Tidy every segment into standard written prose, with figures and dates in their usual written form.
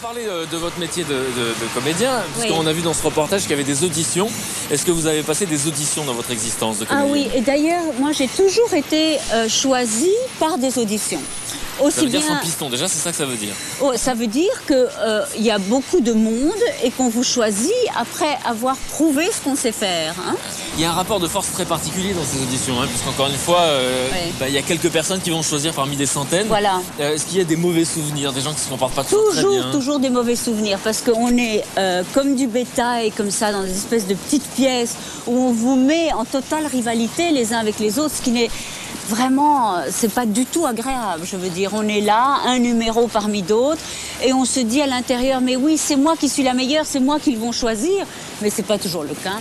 parler de votre métier de comédien, parce Oui. qu'on a vu dans ce reportage qu'il y avait des auditions. Est-ce que vous avez passé des auditions dans votre existence de comédien? Ah oui, et d'ailleurs, moi j'ai toujours été choisie par des auditions. Ça Aussi veut dire bien, sans piston, déjà c'est ça que ça veut dire. oh, ça veut dire qu'il y a beaucoup de monde et qu'on vous choisit après avoir prouvé ce qu'on sait faire. Hein. Il y a un rapport de force très particulier dans ces auditions, hein, puisqu'encore une fois, il y a quelques personnes qui vont choisir parmi des centaines. Voilà. Est-ce qu'il y a des mauvais souvenirs, des gens qui ne se comportent pas toujours très bien? Toujours des mauvais souvenirs, parce qu'on est comme du bétail, comme ça, dans des espèces de petites pièces où on vous met en totale rivalité les uns avec les autres, ce qui n'est vraiment, c'est pas du tout agréable. Je veux dire, on est là, un numéro parmi d'autres, et on se dit à l'intérieur, mais oui, c'est moi qui suis la meilleure, c'est moi qu'ils vont choisir, mais c'est pas toujours le cas.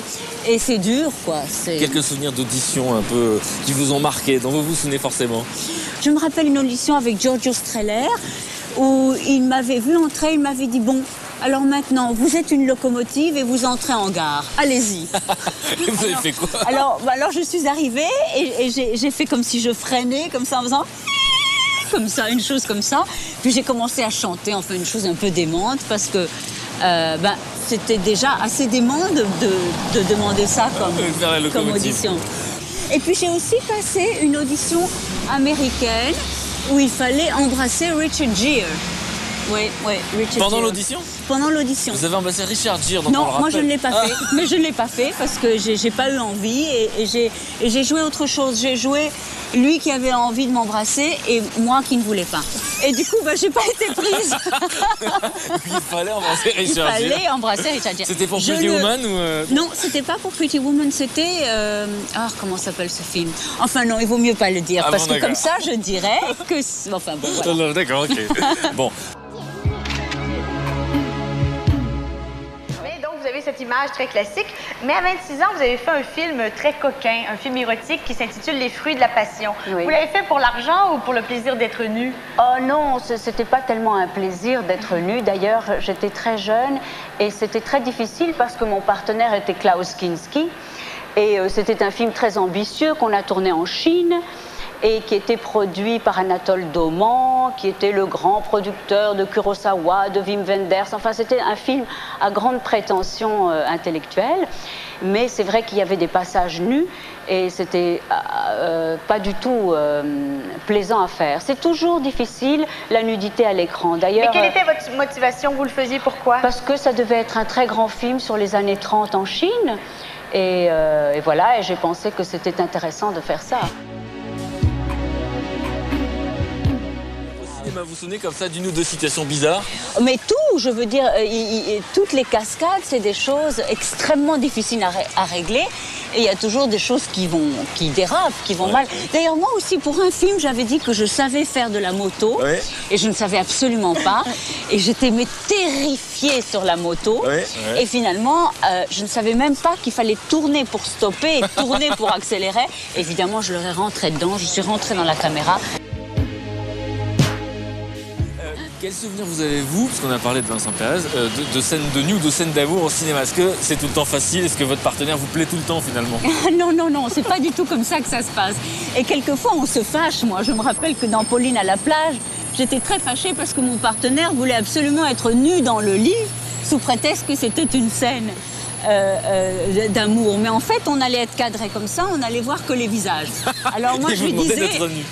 Et c'est dur, quoi. Quelques souvenirs d'audition un peu qui vous ont marqué, dont vous vous souvenez forcément? Je me rappelle une audition avec Giorgio Strehler où il m'avait vu entrer, il m'avait dit bon, alors maintenant vous êtes une locomotive et vous entrez en gare, allez-y. Et vous avez fait quoi? Alors je suis arrivée et j'ai fait comme si je freinais, comme ça en faisant comme ça, une chose comme ça. Puis j'ai commencé à chanter, enfin une chose un peu démente parce que c'était déjà assez dément de demander ça comme audition. Et puis j'ai aussi passé une audition américaine où il fallait embrasser Richard Gere. Oui, Richard Pendant Gere. l'audition? Pendant l'audition. Vous avez embrassé Richard Gere, donc Non, moi je ne l'ai pas fait. Mais je ne l'ai pas fait parce que j'ai pas eu envie et j'ai joué autre chose. J'ai joué lui qui avait envie de m'embrasser et moi qui ne voulais pas. Et du coup, j'ai pas été prise. Il fallait embrasser Richard Gere. Il fallait embrasser Richard Gere. C'était pour Pretty Woman ou Non, c'était pas pour Pretty Woman, c'était... comment s'appelle ce film? Enfin non, il vaut mieux pas le dire, parce que comme ça, je dirais que... Enfin bon, voilà. D'accord, ok. Bon. Vous avez cette image très classique, mais à 26 ans, vous avez fait un film très coquin, un film érotique qui s'intitule Les fruits de la passion. Oui. Vous l'avez fait pour l'argent ou pour le plaisir d'être nu? Oh non, c'était pas tellement un plaisir d'être nu. D'ailleurs, j'étais très jeune et c'était très difficile parce que mon partenaire était Klaus Kinski et c'était un film très ambitieux qu'on a tourné en Chine et qui était produit par Anatole Dauman, qui était le grand producteur de Kurosawa, de Wim Wenders. Enfin, c'était un film à grande prétention intellectuelle, mais c'est vrai qu'il y avait des passages nus et c'était pas du tout plaisant à faire. C'est toujours difficile, la nudité à l'écran. D'ailleurs, mais quelle était votre motivation? Vous le faisiez pourquoi? Parce que ça devait être un très grand film sur les années 30 en Chine. Et voilà, et j'ai pensé que c'était intéressant de faire ça. Vous vous souvenez comme ça d'une ou deux situations bizarres? Mais tout, je veux dire, toutes les cascades, c'est des choses extrêmement difficiles à régler. Et il y a toujours des choses qui dérapent, qui vont mal. D'ailleurs, moi aussi, pour un film, j'avais dit que je savais faire de la moto. Ouais. Et je ne savais absolument pas. Et j'étais terrifiée sur la moto. Ouais. Et finalement, je ne savais même pas qu'il fallait tourner pour stopper et tourner pour accélérer. Évidemment, je leur ai rentré dedans. Je suis rentrée dans la caméra. Quel souvenir vous avez, vous, parce qu'on a parlé de Vincent Pérez, de scènes de nu ou de scènes d'amour au cinéma? Est-ce que c'est tout le temps facile? Est-ce que votre partenaire vous plaît tout le temps, finalement? Non, c'est pas du tout comme ça que ça se passe. Et quelquefois, on se fâche, moi. Je me rappelle que dans Pauline à la plage, j'étais très fâchée parce que mon partenaire voulait absolument être nu dans le lit, sous prétexte que c'était une scène d'amour. Mais en fait, on allait être cadré comme ça, on allait voir que les visages. Alors moi, je lui disais...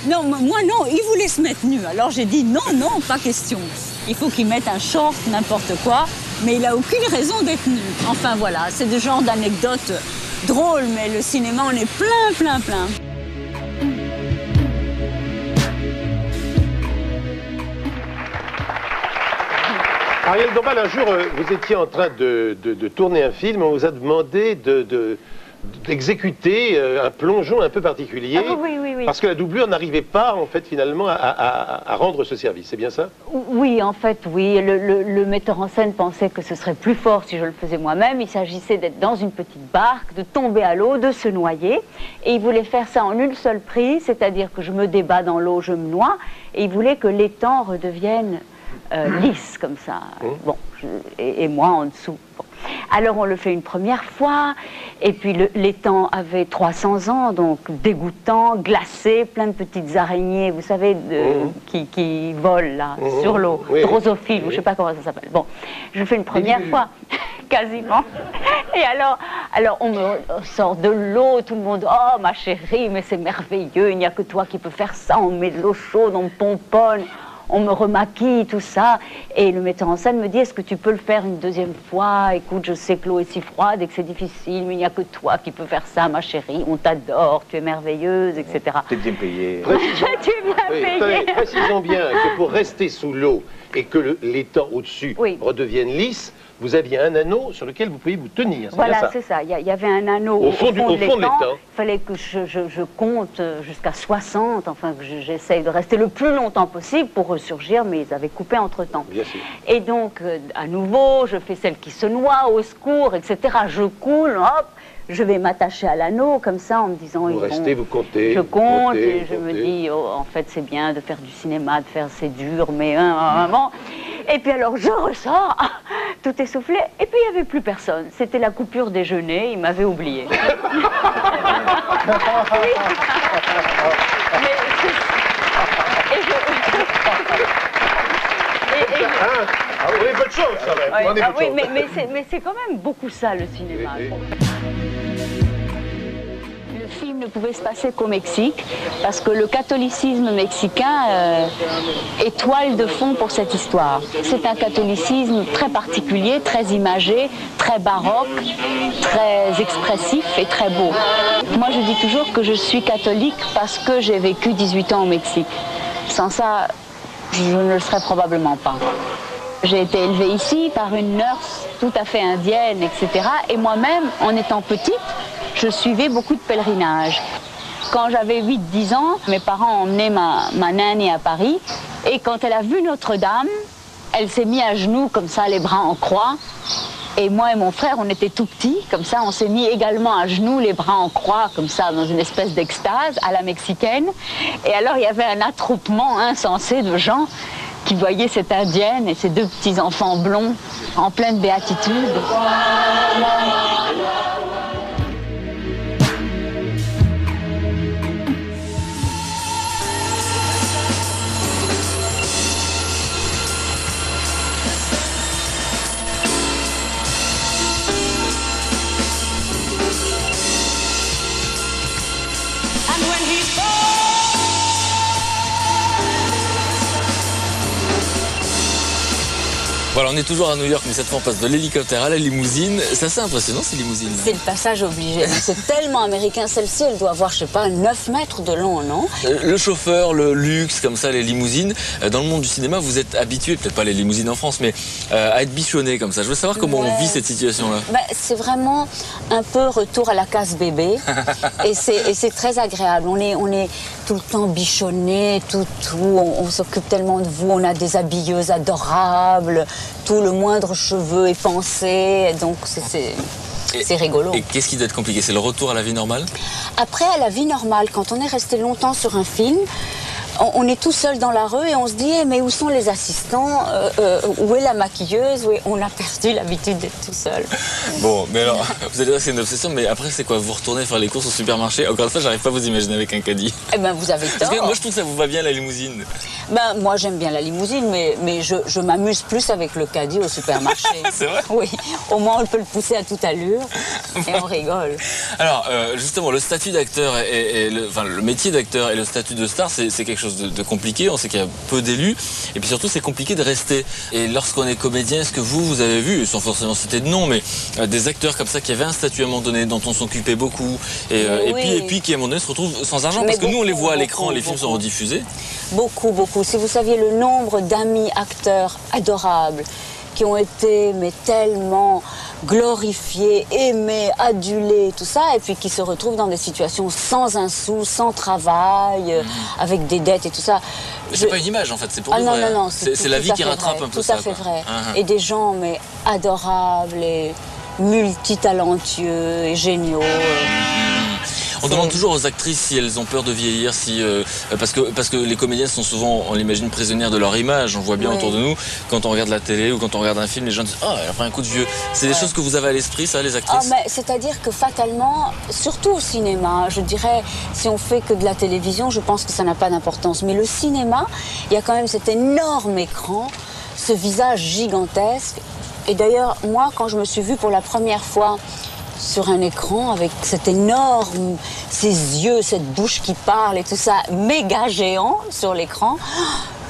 Non, moi non, il voulait se mettre nu. Alors j'ai dit non, pas question. Il faut qu'il mette un short, n'importe quoi, mais il n'a aucune raison d'être nu. Enfin voilà, c'est le genre d'anecdote drôle, mais le cinéma en est plein. Ariel Dombal, un jour, vous étiez en train de tourner un film, on vous a demandé d'exécuter un plongeon un peu particulier. Ah, oui. Parce que la doublure n'arrivait pas, en fait, finalement, à rendre ce service. C'est bien ça? Oui, en fait, oui. Le metteur en scène pensait que ce serait plus fort si je le faisais moi-même. Il s'agissait d'être dans une petite barque, de tomber à l'eau, de se noyer. Et il voulait faire ça en une seule prise, c'est-à-dire que je me débats dans l'eau, je me noie. Et il voulait que l'étang redevienne lisse, comme ça. Bon, et moi en dessous. Bon. Alors on le fait une première fois, et puis l'étang avait 300 ans, donc dégoûtant, glacé, plein de petites araignées, vous savez, qui volent là, sur l'eau, drosophiles, ou je ne sais pas comment ça s'appelle. Bon, je le fais une première fois, quasiment. Et alors on me sort de l'eau, tout le monde, oh ma chérie, mais c'est merveilleux, il n'y a que toi qui peux faire ça, on met de l'eau chaude, on me pomponne. On me remaquille, tout ça, et le metteur en scène me dit, est-ce que tu peux le faire une deuxième fois? Écoute, je sais que l'eau est si froide et que c'est difficile, mais il n'y a que toi qui peux faire ça, ma chérie, on t'adore, tu es merveilleuse, etc. Tu es bien payée. Tu es bien payée. Précisons bien que pour rester sous l'eau et que l'étang au-dessus redevienne lisse, vous aviez un anneau sur lequel vous pouviez vous tenir. Voilà, c'est ça. Il y avait un anneau au fond de l'étang. Il fallait que je compte jusqu'à 60, enfin que j'essaye de rester le plus longtemps possible pour ressurgir, mais ils avaient coupé entre-temps. Bien sûr. Et donc, à nouveau, je fais celle qui se noie, au secours, etc. Je coule, hop, je vais m'attacher à l'anneau, comme ça, en me disant... Vous restez, vous comptez. Je compte, et je me dis, oh, en fait, c'est bien de faire du cinéma, de faire, c'est dur, mais... Bon. Et puis alors, je ressors, tout essoufflé, et puis il n'y avait plus personne. C'était la coupure déjeuner, il m'avait oublié. Vous avez pas de chance, quand même. Oui, mais c'est quand même beaucoup ça, le cinéma. Le film ne pouvait se passer qu'au Mexique, parce que le catholicisme mexicain est toile de fond pour cette histoire. C'est un catholicisme très particulier, très imagé, très baroque, très expressif et très beau. Moi, je dis toujours que je suis catholique parce que j'ai vécu 18 ans au Mexique. Sans ça, je ne le serais probablement pas. J'ai été élevée ici par une nurse tout à fait indienne, etc. Et moi-même, en étant petite, je suivais beaucoup de pèlerinages. Quand j'avais 8-10 ans, mes parents ont emmené ma nanny à Paris. Et quand elle a vu Notre-Dame, elle s'est mise à genoux, comme ça, les bras en croix. Et moi et mon frère, on était tout petits, comme ça, on s'est mis également à genoux, les bras en croix, comme ça, dans une espèce d'extase à la mexicaine. Et alors, il y avait un attroupement insensé de gens qui voyaient cette indienne et ces deux petits enfants blonds en pleine béatitude. Voilà, on est toujours à New York, mais cette fois on passe de l'hélicoptère à la limousine. C'est assez impressionnant ces limousines. C'est le passage obligé. C'est tellement américain. Celle-ci, elle doit avoir, je sais pas, 9 mètres de long, non? Le chauffeur, le luxe, comme ça, les limousines. Dans le monde du cinéma, vous êtes habitué, peut-être pas les limousines en France, mais à être bichonné comme ça. Je veux savoir comment on vit cette situation-là. Bah, c'est vraiment un peu retour à la case bébé. et c'est très agréable. On est tout le temps bichonné, on s'occupe tellement de vous. On a des habilleuses adorables. Tout le moindre cheveu est pensé, donc c'est rigolo. Et qu'est-ce qui doit être compliqué? C'est le retour à la vie normale? Après, à la vie normale, quand on est resté longtemps sur un film, on est tout seul dans la rue et on se dit mais où sont les assistants, où est la maquilleuse, on a perdu l'habitude d'être tout seul. Bon, mais alors, vous allez dire que c'est une obsession, mais après c'est quoi? Vous retournez faire les courses au supermarché? Encore une fois, j'arrive pas à vous imaginer avec un caddie. Eh ben vous avez tort. Parce que moi je trouve que ça vous va bien la limousine. Ben moi j'aime bien la limousine, mais je m'amuse plus avec le caddie au supermarché. C'est vrai? Oui, au moins on peut le pousser à toute allure et on rigole. Alors justement, le statut d'acteur le métier d'acteur et le statut de star, c'est quelque chose de compliqué. On sait qu'il y a peu d'élus et puis surtout c'est compliqué de rester. Et lorsqu'on est comédien, est-ce que vous avez vu, sans forcément citer de nom, mais des acteurs comme ça qui avaient un statut à un moment donné, dont on s'occupait beaucoup et puis qui à un moment donné se retrouvent sans argent? Parce que nous on les voit à l'écran, les films sont rediffusés. Beaucoup. Si vous saviez le nombre d'amis acteurs adorables qui ont été tellement glorifiés, aimés, adulés, tout ça, et puis qui se retrouvent dans des situations sans un sou, sans travail, avec des dettes et tout ça. C'est pas une image en fait, c'est pour vrai. Non, c'est la vie qui rattrape un peu ça. Tout à fait vrai. Et des gens adorables et multitalentueux et géniaux. On demande toujours aux actrices si elles ont peur de vieillir, parce que les comédiennes sont souvent, on l'imagine, prisonnières de leur image. On voit bien autour de nous, quand on regarde la télé ou quand on regarde un film, les gens disent « Ah, elle a pris un coup de vieux ». C'est des choses que vous avez à l'esprit, ça, les actrices? C'est-à-dire que fatalement, surtout au cinéma, je dirais, si on fait que de la télévision, je pense que ça n'a pas d'importance. Mais le cinéma, il y a quand même cet énorme écran, ce visage gigantesque. Et d'ailleurs, moi, quand je me suis vue pour la première fois sur un écran avec cet énorme, ces yeux, cette bouche qui parle et tout ça, méga géant sur l'écran,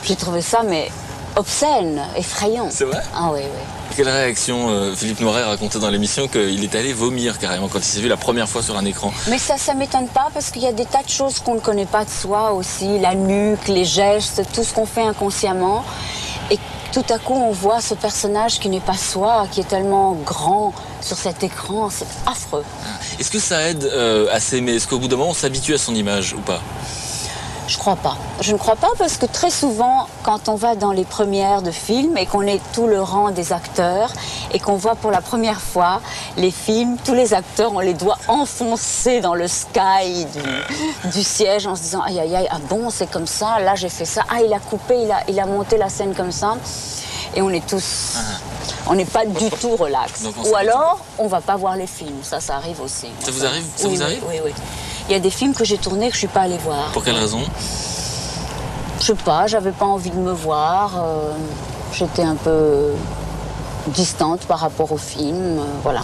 j'ai trouvé ça, mais obscène, effrayant. C'est vrai? Ah oui, oui. Quelle réaction Philippe Noiret racontait dans l'émission qu'il est allé vomir carrément quand il s'est vu la première fois sur un écran. Mais ça m'étonne pas parce qu'il y a des tas de choses qu'on ne connaît pas de soi aussi, la nuque, les gestes, tout ce qu'on fait inconsciemment. Et tout à coup, on voit ce personnage qui n'est pas soi, qui est tellement grand sur cet écran, c'est affreux. Est-ce que ça aide à s'aimer? Est-ce qu'au bout d'un moment, on s'habitue à son image ou pas? Je crois pas. Je ne crois pas parce que très souvent, quand on va dans les premières de films et qu'on est tout le rang des acteurs et qu'on voit pour la première fois les films, tous les acteurs ont les doigts enfoncés dans le sky du siège en se disant aïe aïe aïe, ah bon c'est comme ça, là j'ai fait ça, ah il a coupé, il a monté la scène comme ça et on est tous... On n'est pas du tout relax. Ou alors, on va pas voir les films. Ça arrive aussi. Ça vous arrive? Oui. Il y a des films que j'ai tournés que je suis pas allée voir. Pour quelle raison? Je sais pas, j'avais pas envie de me voir. J'étais un peu distante par rapport au film. Voilà.